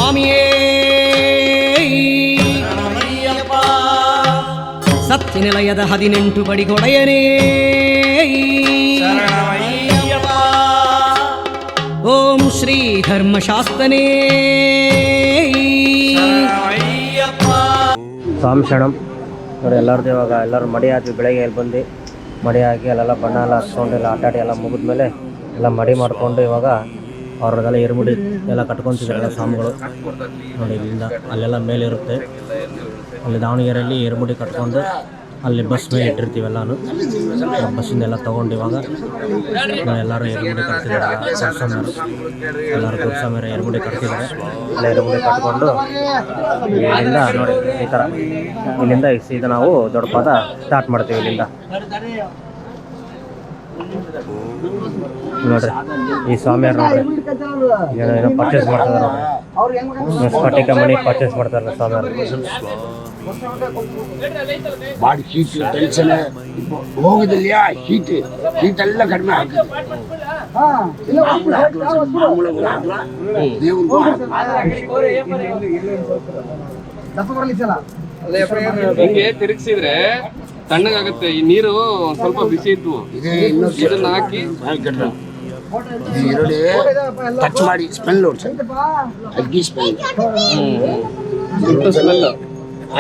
ಸ್ವಾಮಿಯೇ ಸತ್ಯನಿಲಯದ 18 ಬಡಿಗೊಡೆಯನೇ ಓಂ ಶ್ರೀ ಧರ್ಮಶಾಸ್ತ್ರನೇ ಸ್ವಾಮಿ ಶರಣಂ. ನೋಡಿ ಎಲ್ಲರದ್ದು ಇವಾಗ ಎಲ್ಲರೂ ಮಡಿ ಹಾಕಿ ಬೆಳಗ್ಗೆ ಎಲ್ಲಿ ಬಂದು ಮಡಿ ಹಾಕಿ ಅಲ್ಲೆಲ್ಲ ಬಣ್ಣ ಎಲ್ಲ ಹಚ್ಕೊಂಡು ಎಲ್ಲ ಆಟಾಡಿ ಎಲ್ಲ ಮುಗಿದ್ಮೇಲೆ ಎಲ್ಲ ಮಡಿ ಮಾಡಿಕೊಂಡು ಇವಾಗ ಅವ್ರದ್ದೆಲ್ಲ ಎರ್ಮುಡಿ ಎಲ್ಲ ಕಟ್ಕೊತಿದ್ದಾರೆ ಎಲ್ಲ ಸ್ವಾಮಿಗಳು. ನೋಡಿ ಇಲ್ಲಿಂದ ಅಲ್ಲೆಲ್ಲ ಮೇಲೆ ಇರುತ್ತೆ, ಅಲ್ಲಿ ದಾವಣಗೆರೆಯಲ್ಲಿ ಎರ್ಮುಡಿ ಕಟ್ಕೊಂಡು ಅಲ್ಲಿ ಬಸ್ ಮೇಲೆ ಇಟ್ಟಿರ್ತೀವಿ ಎಲ್ಲಾನು. ಬಸ್ಸಿಂದ ಎಲ್ಲ ತೊಗೊಂಡು ಇವಾಗ ಎಲ್ಲರೂ ಎರ್ಮುಡಿ ಕಟ್ತಿದ್ದಾರೆ. ಗುಡ್ಸಮೇರು ಎಲ್ಲರೂ ಗುಡ್ಸಮೇರೆ ಎರ್ಮುಡಿ ಕಟ್ತಿದ್ದಾರೆ. ಎಲ್ಲ ಎರ್ಮುಡಿ ಕಟ್ಕೊಂಡು ಇಲ್ಲಿಂದ ನೋಡಿ ಈ ಥರ ಇಲ್ಲಿಂದ ಸೀದಾ ನಾವು ದೊಡ್ಡ ಪಾದ ಸ್ಟಾರ್ಟ್ ಮಾಡ್ತೀವಿ. ಇಲ್ಲಿಂದ ನೋಡ್ರಿ ಈ ಸ್ವಾಮಿಯವ್ರು ನೋಡ್ರಿ ಏನೋ ಪರ್ಚೇಸ್ ಮಾಡ್ತಾರೆ ನೋಡ್ರಿ. ಸ್ಫಟಿಕ ಮಣಿ ಪರ್ಚೇಸ್ ಮಾಡ್ತಾರೆ ಸ್ವಾಮಿಯವ್ರು. ಬಾಡಿ ಹೀಟ್ ಟೆನ್ಷನ್ ಹೋಗುದಿಲ್ಲ, ಹೀಟ್ ಎಲ್ಲ ಕಡಿಮೆ ಆಗಿದೆ. ಹಿಂಗೆ ತಿರುಗಿಸಿದ್ರೆ ತಣ್ಣಗಾಗುತ್ತೆ. ಈ ನೀರು ಸ್ವಲ್ಪ ಬಿಸಿ ಇದ್ವು, ಇದನ್ನ ಹಾಕಿ ಈರುಳ್ಳಿ ಟಚ್ ಮಾಡಿ ಸ್ಮೆಲ್ ನೋಡಿ ಸರ್, ಅಗ್ಗಿ ಸ್ಮೆಲ್,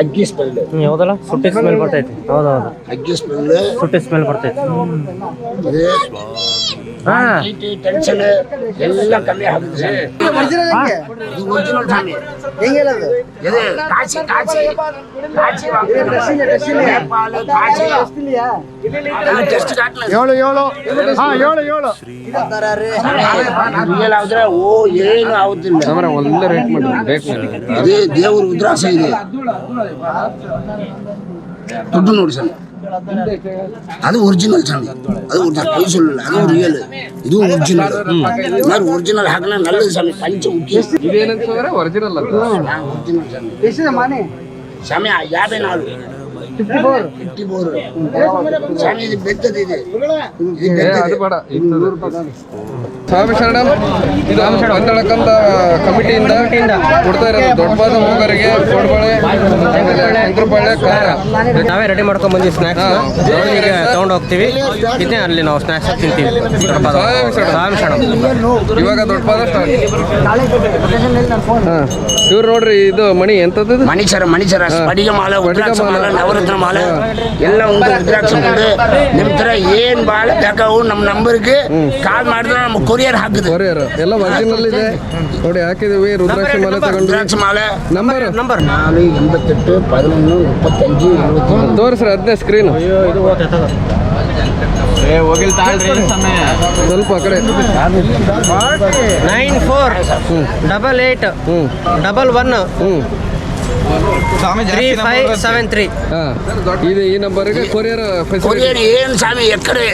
ಅಗ್ಗಿ ಸ್ಮೆಲ್ ಹೌದಲ್ಲ, ಸುಟ್ಟಿ ಸ್ಮೆಲ್ ಬರ್ತೈತಿ. ಹೌದೌದು, ಅಗ್ಗಿ ಸ್ಮೆಲ್, ಸುಟ್ಟಿ ಸ್ಮೆಲ್ ಬರ್ತೈತಿ. ಟೆನ್ಷನ್ ಎಲ್ಲ ಕಮ್ಮಿ ಆಗುತ್ತೆ. ಒರಿಜಿನಲ್ ಸ್ವಾಮಿ ಕಾಚಿ ಕಾಚಿ ಕಾಚಿ ರಿಯಲ್ ಆದ್ರೆ ಓ ಏನು ಆಗುದಿಲ್ಲ. ಒಳ್ಳೆ ರೇಟ್ ಮಾಡಿ ಅದೇ ದೇವ್ರ ಉದ್ರಾಸ ಇದೆ. ದುಡ್ಡು ನೋಡಿ ಸರ್, ಅದು ಒರಿಜಿನಲ್ ಚಂದ, ಅದು ಕೈ ಸುಳ್ಳಿಲ್ಲ, ಅದು ರಿಯಲ್, ಇದು ಒರಿಜಿನಲ್. ಒರಿಜಿನಲ್ ಹಾಕನ ನಲ್ಲದು ಸ್ವಾಮಿ. ಪಂಚ ಉಕ್ಕಿ ಇದೇನಂತಂದ್ರೆ ಒರಿಜಿನಲ್ ಅಂತ. ಒರಿಜಿನಲ್ ಸ್ವಾಮಿ 54 54 ಸ್ವಾಮಿ. ಇದು ಬೆತ್ತದಿದೆ, ಅದು ಬೇಡ. ಸ್ವಾಮಿ ಶರಣಂ. ಇದು ಬಂದಳಕಂತ ಕಮಿಟಿಯಿಂದ ಕೊಡ್ತಾ ಇರೋದು ದೊಡ್ಡಪಾದ ಹೋಗೋರಿಗೆ ಕೊಡಬಳೆ, ಶಂಕರಪಾಳ್ಯ, ಖಾರ ನಾವೇ ರೆಡಿ ಮಾಡ್ಕೊಂಡ್ ಬಂದಿವಿ. ಸ್ನಾಕ್ಸ್ ತಗೊಂಡು ಹೋಗ್ತೀವಿ. ಇದನ್ನೇ ಅಲ್ಲಿ ನಾವು ಸ್ನಾಕ್ಸ್ ತಿಂತೀವಿ. ಸ್ವಾಮಿ ಶರಣಂ. ಇವಾಗ ದೊಡ್ಡಪಾದ ಸ್ಟಾರ್ಟ್. ಇವ್ರು ನೋಡ್ರಿ, ಇದು ಮಣಿ ಎಂತದ್ದು? ಮಣಿಚರ ಸ್ಫಟಿಕ ಮಾಲೆ, ಉದ್ರಾಕ್ಷ ಮಾಲೆ, ನವರತ್ನ ಮಾಲೆ ಎಲ್ಲ ಒಂದು ಉದ್ರಾಕ್ಷ ಮಾಲೆ. ನಿಮ್ ತರ ಏನ್ ಬಾಳ ಬೇಕಾವು ನಮ್ ನಂಬರ್ಗೆ ಕಾಲ್ ಮಾಡಿದ್ರೆ ನಮ್ ಕೊರಿಯರ್ ಹಾಕಿದೆ. ಕೊರಿಯರ್ ಎಲ್ಲ ಒರಿಜಿನಲ್ ಇದೆ ನೋಡಿ, ಹಾಕಿದೀವಿ. ರುದ್ರಾಕ್ಷ ಮಾಲೆ ತಗೊಂಡು, ರುದ್ರಾಕ್ಷ ಮಾಲೆ ನಂಬರ್ 488 11 35 70 ತೋರಿಸ್ರಿ ಅದನ್ನೇ ಸ್ಕ್ರೀನ್. ಸ್ವಲ್ಪ ಆ ಕಡೆ 9488 11 3573. ಇದು ಈ ನಂಬರ್ಗೆ ಕೊರಿಯರ್ ಕೊರಿಯರ್ ಏನ್ ಸ್ವಾಮಿ ಎಕರೆ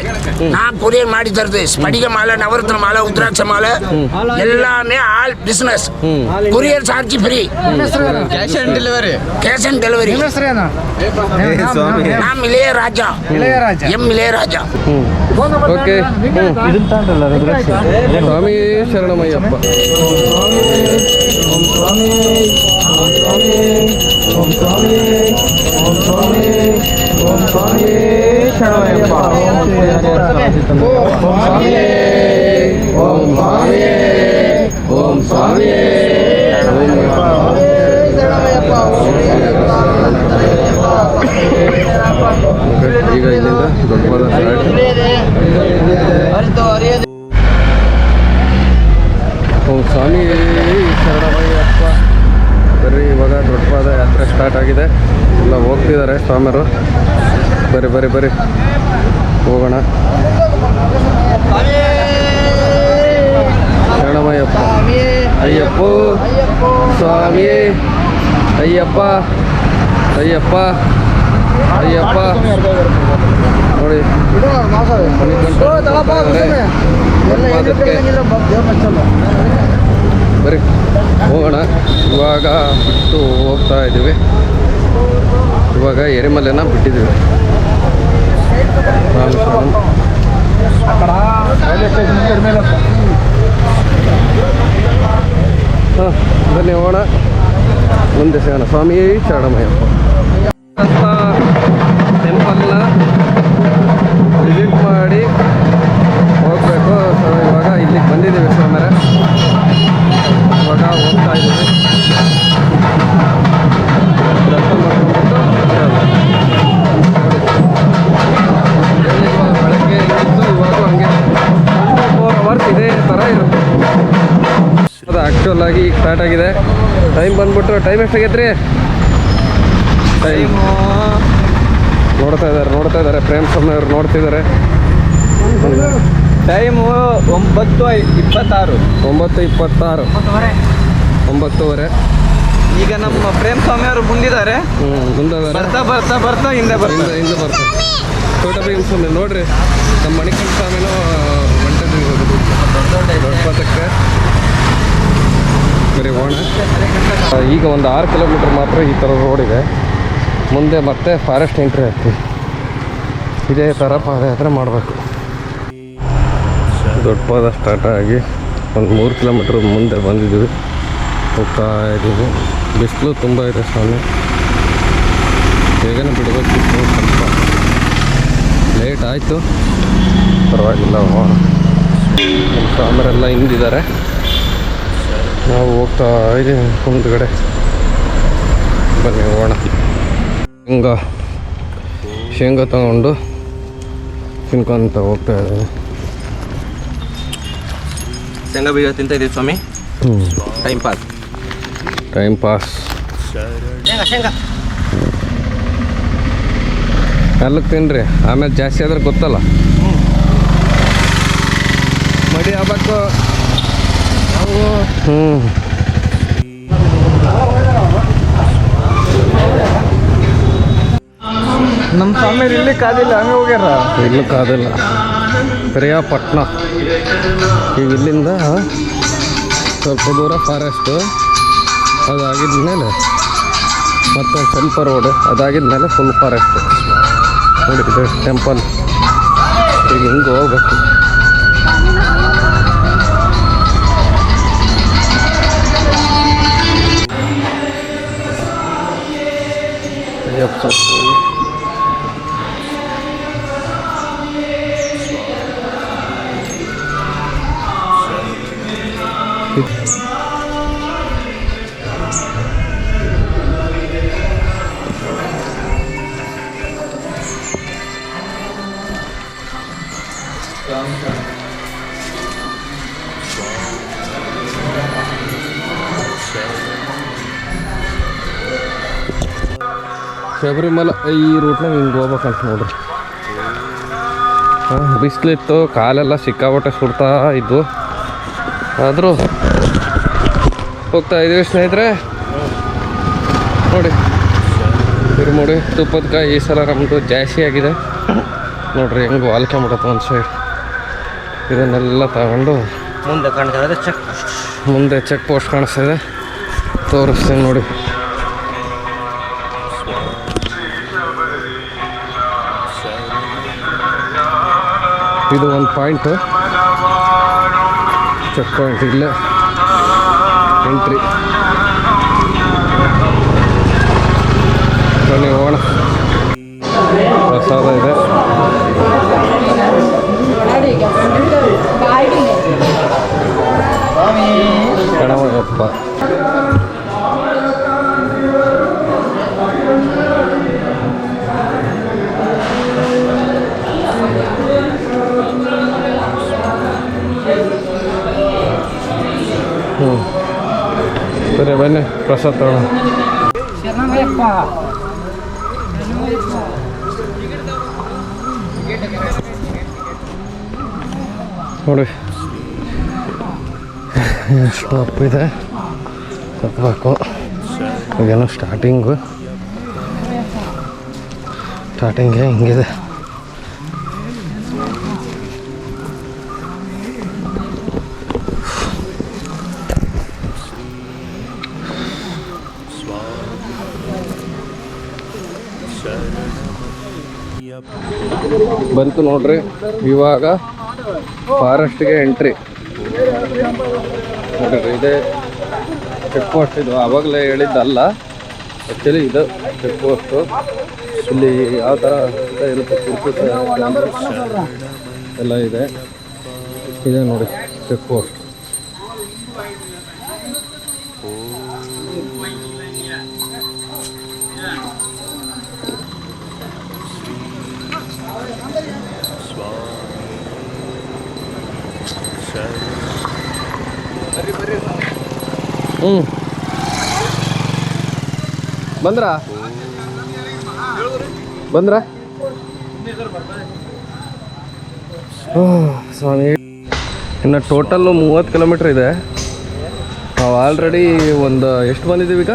ನಾ ಕೊರಿಯರ್ ಮಾಡಿ ತರ್ತೇವೆ. ಸ್ಫಟಿಕ ಮಾಲೆ, ನವರತ್ನ ಮಾಲೆ, ಉದ್ರಾಕ್ಷ ಮಾಲೆ ಎಲ್ಲಾமே all business. Courier charge free, cash on delivery. ನಾಮ್ ಇಳೆಯರಾಜ, ಎಂ ಇಳೆಯರಾಜ. ಓಕೆ, ಸ್ವಾಮಿ ಶರಣಮಯ್ಯಪ್ಪ. ಈಗ ಇಲ್ಲಿಂದ ದೊಡ್ಡಪಾದ ಸ್ವಾಮಿ ಶರಣಮಯ್ಯಪ್ಪ. ಬರ್ರಿ, ಇವಾಗ ದೊಡ್ಡಪಾದ ಯಾತ್ರೆ ಸ್ಟಾರ್ಟ್ ಆಗಿದೆ. ಎಲ್ಲ ಹೋಗ್ತಿದ್ದಾರೆ ಸ್ವಾಮಿಯರು. ಬರ್ರಿ ಹೋಗೋಣ. ಶರಣಮಯ್ಯಪ್ಪ. ಅಯ್ಯಪ್ಪ ಸ್ವಾಮಿ, ಅಯ್ಯಪ್ಪ ಅಯ್ಯಪ್ಪ ಅಯ್ಯಪ್ಪ. ನೋಡಿ ಬರೀ ಹೋಗೋಣ. ಇವಾಗ ಬಿಟ್ಟು ಹೋಗ್ತಾ ಇದ್ದೀವಿ. ಇವಾಗ ಎರೆಮಲೆನ ಬಿಟ್ಟಿದ್ದೀವಿ. ಹಾಂ, ಬನ್ನಿ ಹೋಗೋಣ. ಮುಂದೆ ಸಿಗೋಣ. ಸ್ವಾಮಿ ಶರಣಮಯ್ಯಪ್ಪ ಟೆಂಪಲ್ನ ವಿಸಿಟ್ ಮಾಡಿ ಹೋಗಬೇಕು. ಸೊ ಇವಾಗ ಇಲ್ಲಿಗೆ ಬಂದಿದ್ದೀವಿ ಸ್ವಾಮಿಯರೇ. ಇವಾಗ ಹೋಗ್ತಾ ಇದ್ದೀವಿ. ದರ್ಶನ ಮಾಡ್ಕೊಂಡ್ಬಿಟ್ಟು ಬೆಳಗ್ಗೆ ಇತ್ತು, ಇವಾಗ ಹಂಗೆ 4 ಅವರ್ಸ್ ಇದೇ ಥರ ಇರುತ್ತೆ. ಅದು ಆ್ಯಕ್ಚುಲ್ ಆಗಿ ಈಗ ಸ್ಟಾರ್ಟ್ ಆಗಿದೆ. ಟೈಮ್ ಬಂದ್ಬಿಟ್ಟು ಟೈಮ್ ಎಷ್ಟಾಗೈತ್ರಿ? ಟೈಮ್ ನೋಡ್ತಾ ಇದ್ದಾರೆ ಪ್ರೇಮ್ ಸ್ವಾಮಿ ಅವ್ರು ನೋಡ್ತಿದ್ದಾರೆ. ಟೈಮು 9:26. 9:26 ಈಗ ನಮ್ಮ ಪ್ರೇಮ್ ಸ್ವಾಮಿ ಅವರು ಮುಂದಿದ್ದಾರೆ. ಮುಂದೆ ಬರ್ತಾ ಹಿಂದೆ ಬರ್ತಾರೆ. ತೋಟ ಭೀಮ್ ಸ್ವಾಮಿ ನೋಡ್ರಿ, ನಮ್ಮ ಮಣಿಕಂಠ ಸ್ವಾಮಿನೂ ಹೊಂಟಿದ್ದೀವಿ ದೊಡ್ಡಪಥಕ್ಕೆ. ಬರೀ ಓಣ. ಈಗ ಒಂದು 6 ಕಿಲೋಮೀಟ್ರ್ ಮಾತ್ರ ಈ ಥರ ರೋಡ್ ಇದೆ. ಮುಂದೆ ಮತ್ತೆ ಫಾರೆಸ್ಟ್ ಎಂಟ್ರಿ ಆಗ್ತೀವಿ. ಇದೇ ಥರ ಪಾದಯಾತ್ರೆ ಮಾಡಬೇಕು. ದೊಡ್ಡಪಾದ ಸ್ಟಾರ್ಟ್ ಆಗಿ ಒಂದು 3 ಕಿಲೋಮೀಟ್ರ್ ಮುಂದೆ ಬಂದಿದ್ದೀವಿ. ಹೋಗ್ತಾ ಇದ್ದೀವಿ. ಬಿಸಿಲು ತುಂಬ ಇದೆ ಸ್ವಾಮಿ. ಬೇಗನೆ ಬಿಡಬೇಕಿತ್ತು, ಸ್ವಲ್ಪ ಲೇಟ್ ಆಯಿತು. ಪರವಾಗಿಲ್ಲ, ನಮ್ಮ ಸ್ವಾಮಿಯರೆಲ್ಲ ಹಿಂದಿದ್ದಾರೆ. ನಾವು ಹೋಗ್ತಾ ಇದ್ದೀವಿ ಮುಂದ್ಗಡೆ. ಬನ್ನಿ ಹೋಗೋಣ. ಶೇಂಗಾ ತಗೊಂಡು ತಿನ್ಕೊಂತ ಹೋಗ್ತಾ ಇದ್ದೀವಿ. ಶೇಂಗಾ ಬೀಜ ತಿಂತ ಇದೀವಿ ಸ್ವಾಮಿ. Time pass. ಅಲ್ಲಕ್ಕೆ ತಿನ್ರಿ, ಆಮೇಲೆ ಜಾಸ್ತಿ ಆದ್ರೆ ಗೊತ್ತಲ್ಲ. ಮಡಿ ಆಗ್ಬೇಕು. ನಮ್ಮ ಸ್ವಾಮಿ ಇಲ್ಲಿ ಕಾದಿಲ್ಲ, ಹಂಗೆ ಹೋಗ್ಯಾರ. ಇಲ್ಲೂ ಕಾದಿಲ್ಲ. ಪ್ರಿಯಾಪಟ್ಟಣ. ಈಗ ಇಲ್ಲಿಂದ ಸ್ವಲ್ಪ ದೂರ ಫಾರೆಸ್ಟು, ಅದಾಗಿದ್ಮೇಲೆ ಮತ್ತೊಂದು ಸ್ವಲ್ಪ ರೋಡು, ಅದಾಗಿದ್ಮೇಲೆ ಫುಲ್ ಫಾರೆಸ್ಟು. ನೋಡಿ ಇದು ಟೆಂಪಲ್. ಈಗ ಹಿಂಗೆ ಹೋಗ್ಬೇಕು. ಅಯ್ಯಪ್ಪ ಶಬರಿಮಲ ಈ ರೂಟ್ನಾಗ ಹಿಂಗೆ ಹೋಗ್ಬೇಕಂತ ನೋಡ್ರಿ. ಬಿಸಿಲಿತ್ತು, ಕಾಲೆಲ್ಲ ಸಿಕ್ಕಾಪಟ್ಟೆ ಸುಡ್ತಾ ಇದ್ದು, ಆದರೂ ಹೋಗ್ತಾ ಇದ್ದೀವಿ ಸ್ನೇಹಿತರೆ. ನೋಡಿ ತಿರುಮುಡಿ ತುಪ್ಪದಕಾಯಿ ಈ ಸಲ ನಮ್ಮದು ಜಾಸ್ತಿ ಆಗಿದೆ ನೋಡ್ರಿ. ಹೆಂಗೆ ವಾಲ್ಕೊಂಬಿಡತ್ತೆ ಒಂದು ಸೈಡ್. ಇದನ್ನೆಲ್ಲ ತಗೊಂಡು ಮುಂದೆ ಕಾಣ್ತಾ ಮುಂದೆ ಚೆಕ್ ಪೋಸ್ಟ್ ಕಾಣಿಸ್ತಿದೆ, ತೋರಿಸ್ತೀನಿ ನೋಡಿ. ಇದು ಒಂದು ಪಾಯಿಂಟು, ಚೆಕ್ ಪಾಯಿಂಟ್. ಇಲ್ಲೇ ಎಂಟ್ರಿ. ಬನ್ನಿ ಹೋಗೋಣ. ಪ್ರಸಾದ ಇದೆ. ಗಣಮಯ್ಯಪ್ಪ. ಸರಿ ಬನ್ನಿ ಪ್ರಸಾದ ತಗೋಣ. ನೋಡಿ ಎಷ್ಟು ಅಪ್ಪಿದೆ, ಹತ್ತಬೇಕು. ಈಗೇನೋ ಸ್ಟಾರ್ಟಿಂಗೇ ಹಿಂಗಿದೆ. ಬಂತು ನೋಡ್ರಿ. ಇವಾಗ ಫಾರೆಸ್ಟ್ಗೆ ಎಂಟ್ರಿ ನೋಡ್ರಿ. ಇದೇ ಚೆಕ್ ಪೋಸ್ಟ್. ಇದು ಆವಾಗಲೇ ಹೇಳಿದ್ದಲ್ಲ, ಆ್ಯಕ್ಚುಲಿ ಇದು ಚೆಕ್ ಪೋಸ್ಟು. ಇಲ್ಲಿ ಯಾವ ಥರ ಇರುತ್ತೆ ಎಲ್ಲ ಇದೆ. ಇದೆ ನೋಡಿ ಚೆಕ್ ಪೋಸ್ಟ್. ಬಂದ್ರ ಸ್ವಾಮಿ. ಇನ್ನು ಟೋಟಲ್ಲು 30 ಕಿಲೋಮೀಟ್ರ್ ಇದೆ. ನಾವು ಆಲ್ರೆಡಿ ಒಂದು ಎಷ್ಟು ಬಂದಿದ್ದೀವಿ ಈಗ?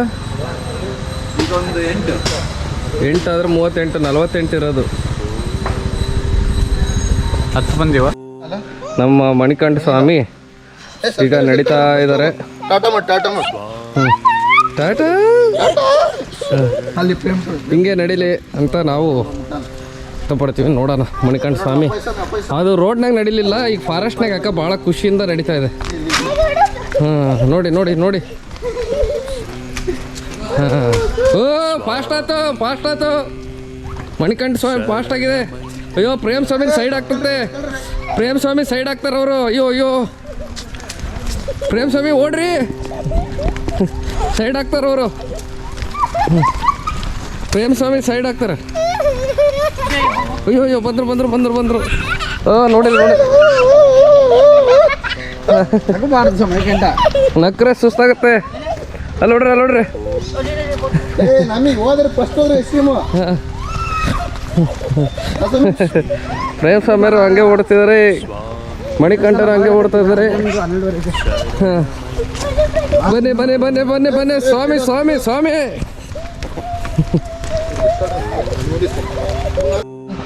ಇದೊಂದು 8 ಆದರೆ 38, 48 ಇರೋದು. 10 ಬಂದಿವ. ನಮ್ಮ ಮಣಿಕಂಠ ಸ್ವಾಮಿ ಈಗ ನಡೀತಾ ಇದ್ದಾರೆ. ಟಾಟಾ ಹಿಂಗೆ ನಡೀಲಿ ಅಂತ ನಾವು ಇಷ್ಟಪಡ್ತೀವಿ. ನೋಡೋಣ ಮಣಿಕಂಠ ಸ್ವಾಮಿ. ಅದು ರೋಡ್ನಾಗ ನಡೀಲಿಲ್ಲ, ಈಗ ಫಾರೆಸ್ಟ್ನಾಗ ಯಾಕೆ ಭಾಳ ಖುಷಿಯಿಂದ ನಡೀತಾ ಇದೆ. ಹಾಂ ನೋಡಿ ನೋಡಿ ನೋಡಿ. ಹಾಂ ಓ ಫಾಸ್ಟ್ ಆಯ್ತು ಮಣಿಕಂಠ ಸ್ವಾಮಿ ಫಾಸ್ಟ್ ಆಗಿದೆ. ಅಯ್ಯೋ ಪ್ರೇಮ್ ಸ್ವಾಮಿ ಸೈಡ್ ಆಗ್ತದೆ. ಪ್ರೇಮ್ ಸ್ವಾಮಿ ಸೈಡ್ ಆಗ್ತಾರೆ ಅವರು. ಅಯ್ಯೋ ಪ್ರೇಮ್ ಸ್ವಾಮಿ ಓಡ್ರಿ, ಸೈಡ್ ಆಗ್ತಾರೆ ಅವರು. ಪ್ರೇಮ್ ಸ್ವಾಮಿ ಸೈಡ್ ಆಗ್ತಾರೆ. ಅಯ್ಯೋ ಬಂದರು. ನೋಡಿ ನಕ್ರೆ ಸುಸ್ತಾಗತ್ತೆ. ಅಲ್ಲಿ ನೋಡ್ರಿ ಪ್ರೇಮ್ ಸ್ವಾಮಿಯವರು ಹಂಗೆ ಓಡ್ತಿದ್ದಾರೆ, ಮಣಿಕಂಠರು ಹಂಗೆ ಓಡ್ತಾ ಇದ್ದಾರೆ. ಬನ್ನಿ ಸ್ವಾಮಿ.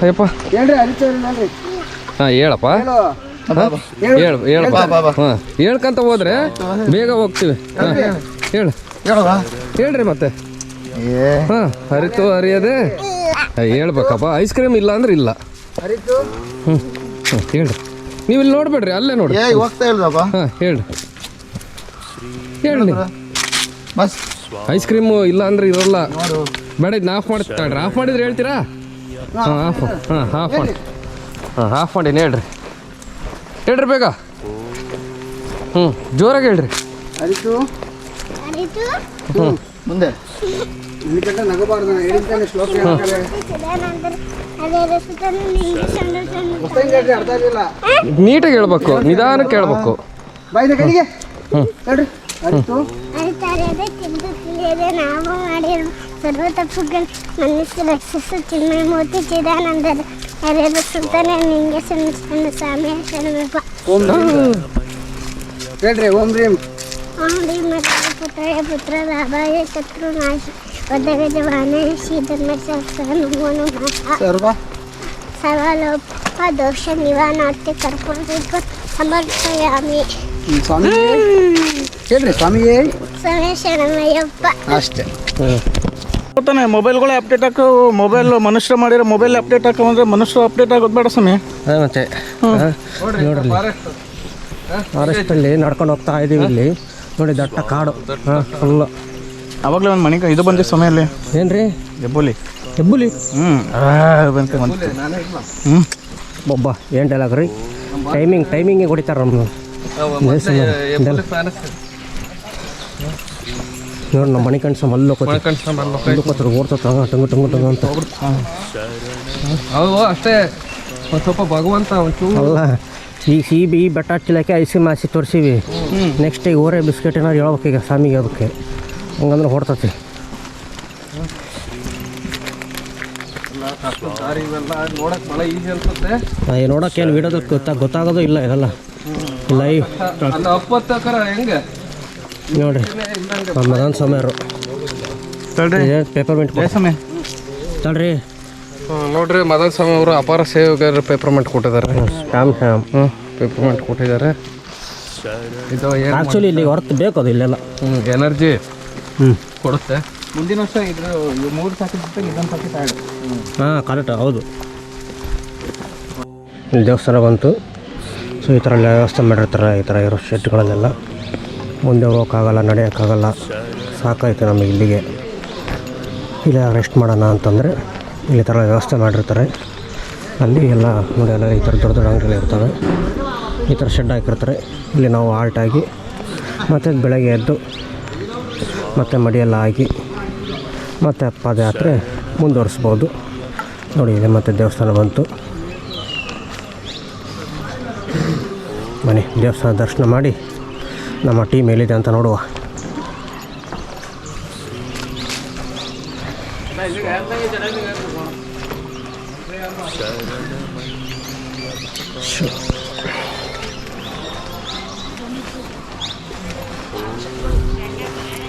ಅಯ್ಯಪ್ಪ ಹಾಂ ಹೇಳಪ್ಪ. ಹೇಳಪ್ಪ. ಹಾಂ ಹೇಳ್ಕಂತ ಹೋದ್ರೆ ಬೇಗ ಹೋಗ್ತೀವಿ. ಹಾಂ ಹೇಳ್ರಿ ಮತ್ತೆ. ಹಾಂ ಹರಿಯದೆ ಹೇಳ್ಬೇಕಪ್ಪ. ಐಸ್ ಕ್ರೀಮ್ ಇಲ್ಲ ಅಂದ್ರೆ ಇಲ್ಲ. ಹೇಳ್ರಿ. ನೀವು ಇಲ್ಲಿ ನೋಡ್ಬೇಡ್ರಿ, ಅಲ್ಲೇ ನೋಡಿ. ಹಾಂ ಹೇಳಿ ಐಸ್ ಕ್ರೀಮು ಇಲ್ಲ ಅಂದ್ರೆ ಇರೋಲ್ಲ. ಬೇಡ ಇದನ್ನ ಆಫ್ ಮಾಡ್ತಾಳ್ರಿ. ಆಫ್ ಮಾಡಿದ್ರೆ ಹೇಳ್ತೀರಾ? ಹಾಂ ಆಫ್ ಮಾಡೀನಿ. ಹೇಳ್ರಿ ಬೇಗ. ಜೋರಾಗಿ ಹೇಳ್ರಿ. ಮುಂದೆ ನೀಟಾಗಿ ಹೇಳ್ಬೇಕು, ನಿಧಾನಕ್ಕೆ ಹೇಳ್ಬೇಕು. ನಾವು ಮಾಡಿರೋ ಸರ್ವ ತಪ್ಪುಗಳು ಮನಸ್ಸು ರಕ್ಷಿಸು ಚಿನ್ಮಯ ಮೂರ್ತಿ ಚಿದಾನಂದರ ಹರಿಯದ ಸುಲ್ತಾನೆ ನಿಂಗೆ ಸಣ್ಣ ಸ್ವಾಮಿ ಶರಣಪ್ಪ. ಹೇಳ್ರಿ ಓಂ ರೀಂ ಪುತ್ರ ಲಾಭಾಯ ಶತ್ರು ನಾಶ ವದಗಜವಾನೆ ಶ್ರೀಧರ್ಮಶಾಸ್ತ್ರ ನಮೋ ನಮಃ ಸರ್ವಲೋಪ ದೋಷ ನಿವಾರಣಾರ್ಥಿ ಕರ್ಪೂರ ಸಮರ್ಪಯಾಮಿ. ಸ್ವಾಮಿ ಹೇಳ್ರಿ ಸ್ವಾಮಿಯೇ ಸ್ವಾಮಿ ಶರಣಮಯ್ಯಪ್ಪ. ಅಷ್ಟೇ. ಗೊತ್ತಾನೆ ಮೊಬೈಲ್ಗಳು ಅಪ್ಡೇಟ್ ಹಾಕೋ. ಮೊಬೈಲ್ ಮನುಷ್ಯರು ಮಾಡಿರೋ ಮೊಬೈಲ್ ಅಪ್ಡೇಟ್ ಹಾಕೋ ಅಂದ್ರೆ ಮನುಷ್ಯರು ಅಪ್ಡೇಟ್ ಆಗೋದು ಬೇಡ ಸ್ವಾಮಿ. ಮತ್ತೆ ನೋಡ್ರಿ ಫಾರೆಸ್ಟಲ್ಲಿ ನಡ್ಕೊಂಡು ಹೋಗ್ತಾ ಇದ್ದೀವಿ. ಇಲ್ಲಿ ನೋಡಿ ದಟ್ಟ ಕಾಡು. ಹಾಂ ಫುಲ್ಲು. ಅವಾಗಲೇ ಒಂದು ಮನೆ ಇದು ಬಂದಿದೆ ಸಮಯಲ್ಲಿ. ಏನ್ರಿ? ಹೆಬ್ಬುಲಿ. ಬೊಬ್ಬ ಏನು ಡೈಲಾಗ್ ರೀ. ಟೈಮಿಂಗಿಗೆ ಹೊಡಿತಾರೆ ನಮ್ಮ. ನೋಡಿ ನಮ್ಮ ಮಣಿಕಂಠ ಸ್ವಾಮಿ ಅಲ್ಲೂ ಕೂತ್ರು ಓಡ್ತಾ ಟಂಗು ಅಂತ. ಹೌದು ಅಷ್ಟೇ. ಒಂದು ಸ್ವಲ್ಪ ಭಗವಂತ ಒಂಚೂರು ಅಲ್ಲ ಈಗ ಈ ಬೆಟ್ಟ ಹಚ್ಚಲಕ್ಕೆ ಐಸ್ ಕ್ರೀಮ್ ಹಾಸಿ ತೋರಿಸಿವಿ. ನೆಕ್ಸ್ಟ್ ಈಗ ಓರೆ ಬಿಸ್ಕೆಟ್ ಏನಾದ್ರು ಹೇಳ್ಬೇಕು ಈಗ ಸ್ವಾಮಿಗೆ ಹೇಳ್ಬೇಕು. ಹಂಗಂದ್ರೆ ಹೊಡ್ತತಿ. ನೋಡಕ್ಕೆ ಭಾಳ ಈಸಿ ಅನ್ಸುತ್ತೆ. ನೋಡೋಕೆ ಏನು ವಿಡಿಯೋದಲ್ಲಿ ಗೊತ್ತಾಗೋದು ಇಲ್ಲ ಇದೆಲ್ಲ ಲೈವ್. ಹೆಂಗೆ ನೋಡ್ರಿ ನಮ್ಮ ಮದನ್ ಸ್ವಾಮಿಯವರು ಪೇಪರ್ಮೆಂಟ್ ತಡ್ರಿ. ನೋಡ್ರಿ ಮದನ್ ಸ್ವಾಮಿ ಅವರು ಅಪಾರ ಸೇವೆಗಾರರು ಪೇಪರ್ಮೆಂಟ್ ಕೊಟ್ಟಿದ್ದಾರೆ. ಪೇಪರ್ಮೆಂಟ್ ಕೊಟ್ಟಿದ್ದಾರೆ. ಇದು ಆ್ಯಕ್ಚುಲಿ ಇಲ್ಲಿ ಹೊರತು ಬೇಕು ಅದು ಇಲ್ಲೆಲ್ಲ ಎನರ್ಜಿ ಕೊಡುತ್ತೆ. ಮುಂದಿನ ವರ್ಷ ಇದು 3 ಸಾಕಿರುತ್ತೆ, ಇದೊಂದು ಸಾಕಿತ್ತು 2. ಹಾಂ ಕರೆಕ್ಟ್ ಹೌದು. ಇಲ್ಲಿ ದೇವಸ್ಥಾನ ಬಂತು. ಸೊ ಈ ಥರ ಎಲ್ಲ ವ್ಯವಸ್ಥೆ ಮಾಡಿರ್ತಾರೆ. ಈ ಥರ ಇರೋ ಶೆಡ್ಗಳಲ್ಲೆಲ್ಲ ಮುಂದೆ ಹೋಗೋಕ್ಕಾಗಲ್ಲ, ನಡೆಯೋಕ್ಕಾಗಲ್ಲ. ಸಾಕಾಯ್ತು ನಮಗೆ ಇಲ್ಲಿಗೆ. ಇಲ್ಲ ರೆಸ್ಟ್ ಮಾಡೋಣ ಅಂತಂದರೆ ಇಲ್ಲಿ ಥರ ವ್ಯವಸ್ಥೆ ಮಾಡಿರ್ತಾರೆ. ಅಲ್ಲಿ ಎಲ್ಲ ನೋಡಿ ಎಲ್ಲ ಈ ಥರ ದೊಡ್ಡ ದೊಡ್ಡ ಅಂಗಡಿಗಳು ಇರ್ತವೆ. ಈ ಥರ ಶೆಡ್ ಹಾಕಿರ್ತಾರೆ. ಇಲ್ಲಿ ನಾವು ಆಲ್ಟ್ ಆಗಿ ಮತ್ತು ಬೆಳಗ್ಗೆ ಎದ್ದು ಮತ್ತು ಮಡಿಯೆಲ್ಲ ಹಾಕಿ ಮತ್ತು ಪಾದಯಾತ್ರೆ ಮುಂದುವರಿಸ್ಬೋದು. ನೋಡಿ ಇದೆ ಮತ್ತು ದೇವಸ್ಥಾನ ಬಂತು. ಬನ್ನಿ ದೇವಸ್ಥಾನ ದರ್ಶನ ಮಾಡಿ ನಮ್ಮ ಟೀಮ್ ಎಲ್ಲಿದೆ ಅಂತ ನೋಡುವ.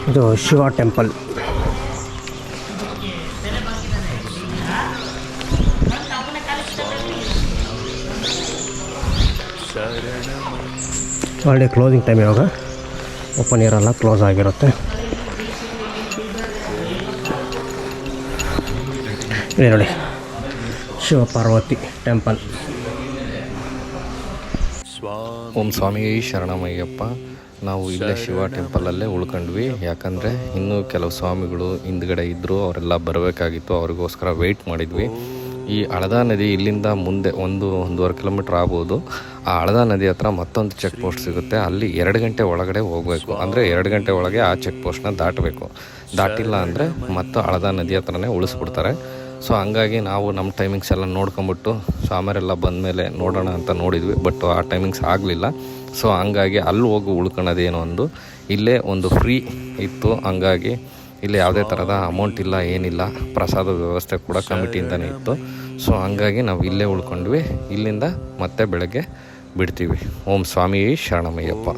ಇದು Shiva temple. Already closing time ಇವಾಗ, ಓಪನ್ ಇರಲ್ಲ, ಕ್ಲೋಸ್ ಆಗಿರುತ್ತೆ. ಇಲ್ಲಿ ನೋಡಿ ಶಿವ ಪಾರ್ವತಿ ಟೆಂಪಲ್. ಓಂ ಸ್ವಾಮಿ ಶರಣಮಯ್ಯಪ್ಪ. ನಾವು ಇಲ್ಲೇ ಶಿವ ಟೆಂಪಲಲ್ಲೇ ಉಳ್ಕೊಂಡ್ವಿ. ಯಾಕಂದರೆ ಇನ್ನೂ ಕೆಲವು ಸ್ವಾಮಿಗಳು ಹಿಂದ್ಗಡೆ ಇದ್ದರು, ಅವರೆಲ್ಲ ಬರಬೇಕಾಗಿತ್ತು. ಅವ್ರಿಗೋಸ್ಕರ ವೆಯ್ಟ್ ಮಾಡಿದ್ವಿ. ಈ ಹಳದಾ ನದಿ ಇಲ್ಲಿಂದ ಮುಂದೆ 1-1.5 ಕಿಲೋಮೀಟ್ರ್ ಆಗ್ಬೋದು. ಆ ಹಳದಾ ನದಿ ಹತ್ರ ಮತ್ತೊಂದು ಚೆಕ್ ಪೋಸ್ಟ್ ಸಿಗುತ್ತೆ. ಅಲ್ಲಿ 2 ಗಂಟೆ ಒಳಗಡೆ ಹೋಗಬೇಕು. ಅಂದರೆ 2 ಗಂಟೆ ಒಳಗೆ ಆ ಚೆಕ್ ಪೋಸ್ಟ್ನ ದಾಟಬೇಕು. ದಾಟಿಲ್ಲ ಅಂದರೆ ಮತ್ತೆ ಹಳದಾ ನದಿ ಹತ್ರನೇ ಉಳಿಸ್ಬಿಡ್ತಾರೆ. ಸೊ ಹಂಗಾಗಿ ನಾವು ನಮ್ಮ ಟೈಮಿಂಗ್ಸ್ ಎಲ್ಲ ನೋಡ್ಕೊಂಬಿಟ್ಟು ಸ್ವಾಮಿಯರೆಲ್ಲ ಬಂದಮೇಲೆ ನೋಡೋಣ ಅಂತ ನೋಡಿದ್ವಿ. ಬಟ್ ಆ ಟೈಮಿಂಗ್ಸ್ ಆಗಲಿಲ್ಲ. ಸೊ ಹಂಗಾಗಿ ಅಲ್ಲಿ ಹೋಗಿ ಉಳ್ಕೊಳ್ಳೋದೇನೋ ಇಲ್ಲೇ ಒಂದು ಫ್ರೀ ಇತ್ತು. ಹಂಗಾಗಿ ಇಲ್ಲಿ ಯಾವುದೇ ಥರದ ಅಮೌಂಟ್ ಇಲ್ಲ, ಏನಿಲ್ಲ. ಪ್ರಸಾದ ವ್ಯವಸ್ಥೆ ಕೂಡ ಕಮಿಟಿಯಿಂದನೇ ಇತ್ತು. ಸೊ ಹಂಗಾಗಿ ನಾವು ಇಲ್ಲೇ ಉಳ್ಕೊಂಡ್ವಿ. ಇಲ್ಲಿಂದ ಮತ್ತೆ ಬೆಳಗ್ಗೆ ಬಿಡ್ತೀವಿ. ಓಂ ಸ್ವಾಮಿ ಶರಣಮಯ್ಯಪ್ಪ.